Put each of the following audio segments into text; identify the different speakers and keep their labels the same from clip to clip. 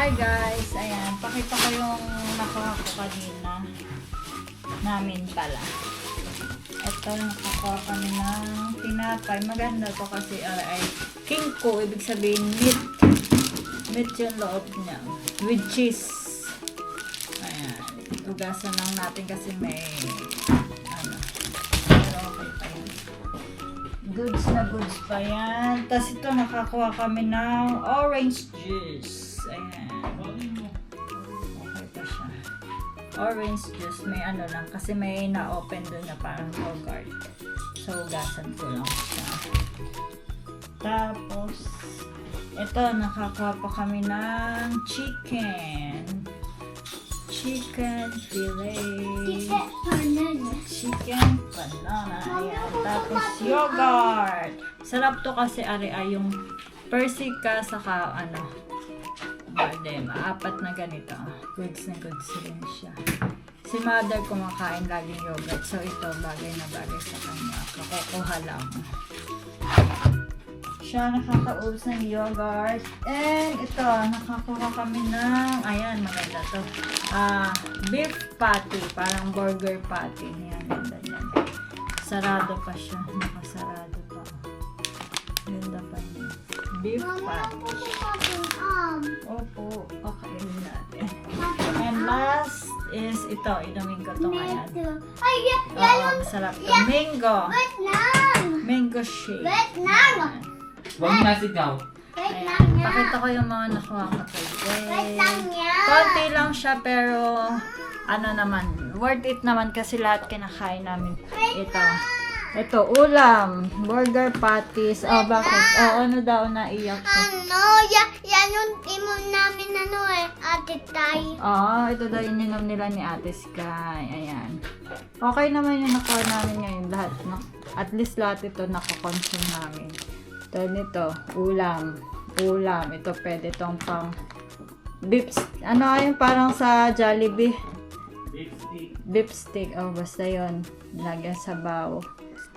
Speaker 1: Hi guys, ayan, pakita ko yung nakuha ko kanina namin pala. Ito, nakakuha kami ng tinapay. Maganda to kasi ay kinko, ibig sabihin meat yung loob niya with cheese. Ayan, tugasan lang natin kasi may ano, pero okay pa yan. Goods na goods pa yan. Tapos ito, nakakuha kami ng orange juice. Ayan. Okay pa siya. Orange juice. May ano lang. Kasi may na-open doon na parang yogurt. So, gasan ko lang siya. Tapos, ito, nakakuha pa kami ng chicken. Chicken fillet. Chicken banana. Ayan. Tapos, yogurt. Sarap to kasi ari-ay yung persika saka ano, bardema. 4 na ganito. Goods na goods rin siya. Si mother kumakain laging yogurt. So, ito bagay na bagay sa kanya. Kakukuha lang. Siya nakakaubos ng yogurt. And ito, nakakuha kami ng, ayan, maganda to. Beef patty. Parang burger patty. Ayan, ganda niyan. Sarado pa siya. Nakasarado pa. Ganda pa niya. Beef patty. Opo. Okay, natin. And last is ito. Inumin ko ito ngayon. Oo, masarap to. Mango. Mango shake. Ayan.
Speaker 2: Huwag na sigaw.
Speaker 1: Ayan. Pakita ko yung mga nakuha ko today. Konti lang siya pero ano naman, worth it naman kasi lahat kinakain namin. Ito, ulam, burger patties. Oh, bakit? Oh, ano daw naiyak ko?
Speaker 3: Yan yung timon namin Ate Tay.
Speaker 1: Oo, ito daw ininom nila ni Ate Sky. Ayan. Okay naman yung nakuha namin ngayon lahat. At least lahat ito nakakonsume namin. Ito nito, ulam. Ito pwede itong pang beef. Ano yung parang sa Jollibee? Beef stick. Oh, basta yun. Lagyan sabaw.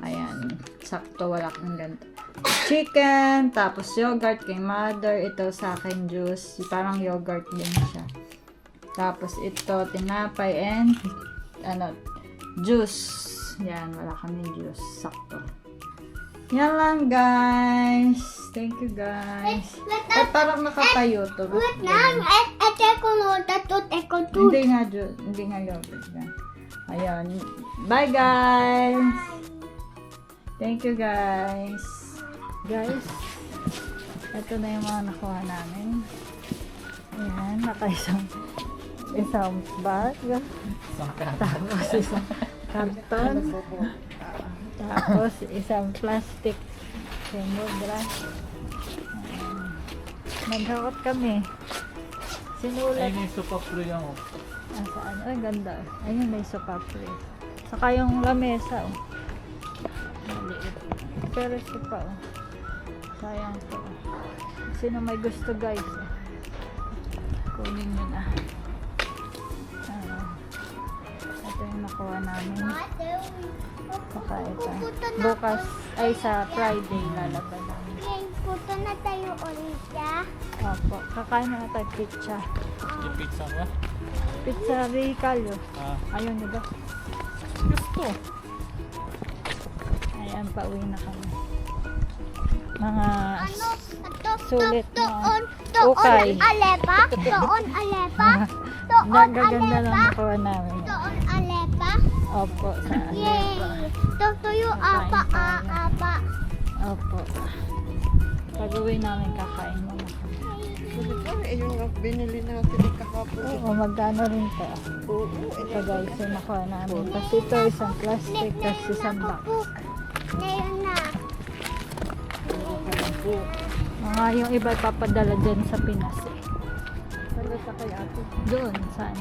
Speaker 1: Ayan. Sakto, wala kang ganito. Chicken, tapos yogurt kay mother. Ito sa akin juice. Parang yogurt din siya. Tapos ito, tinapay and ano, juice. Yan, wala kami juice. Sakto. Yan lang, guys. Thank you, guys. At parang nakatayo to. Hindi nga yogurt. Ayan. Bye, guys. Thank you, guys. Guys, ito na yung mga nakuha namin. Ayan, isang bag. Tapos isang karton. Tapos isang plastic mudra. Naghakot kami. Sinulat.
Speaker 2: Ay, may sopa free ako.
Speaker 1: Saan? Ay, ganda. Ayun, may sopa free. Saka yung lamesa, oh. Maliit. Pero sopa, oh. Sayang to. Sino may gusto, guys? Kunin nyo na. Ito yung nakuha namin. Saka ito. Bukas, ay sa Friday, lalaban namin.
Speaker 3: Puto na tayo ulit,
Speaker 1: Opo. Kakain na tayo pizza.
Speaker 2: Yung pizza ba?
Speaker 1: Pizza Ricalio. Ayaw nyo ba?
Speaker 2: Gusto.
Speaker 1: Ayan, pauwi na kami. Mga sulit na ukay.
Speaker 3: Doon alepa.
Speaker 1: Nagaganda lang nakuha namin.
Speaker 3: Doon alepa.
Speaker 1: Opo, sa
Speaker 3: Yay!
Speaker 1: Alepa.
Speaker 3: Tutuyo apa.
Speaker 1: Opo. Pag-uwi namin, kakain muna kami.
Speaker 4: Yung binili natin kahapon.
Speaker 1: Oo, magkano rin to. Ito guys, yung nakuha namin. Kasi ito isang plastic, kasi isang box.
Speaker 3: Ngayon na.
Speaker 1: Mga yung iba papadala dyan sa Pinas eh.
Speaker 4: Saan sa kay ate?
Speaker 1: Doon, saan?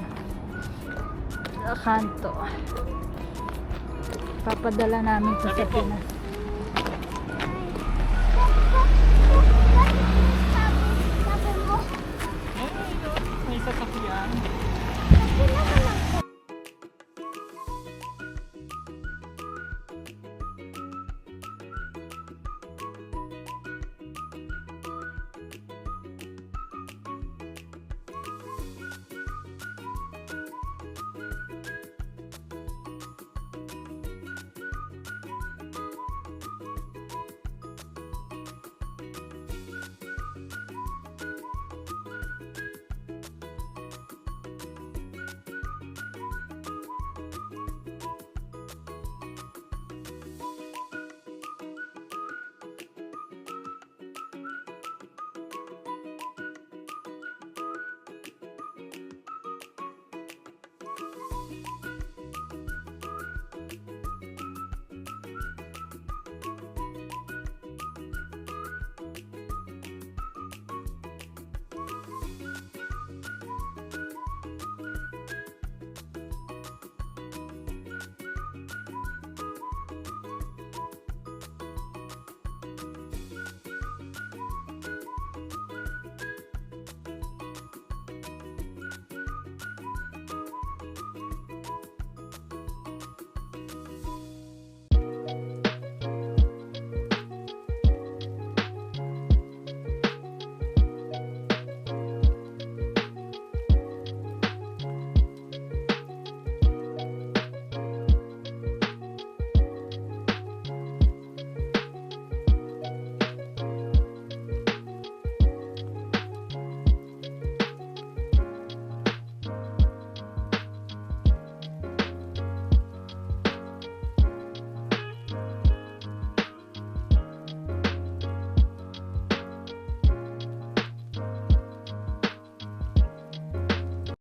Speaker 1: Sa kanto. Papadala namin to sa Pinas.
Speaker 3: Sabi mo,
Speaker 2: May sasakyan.
Speaker 3: sabi naman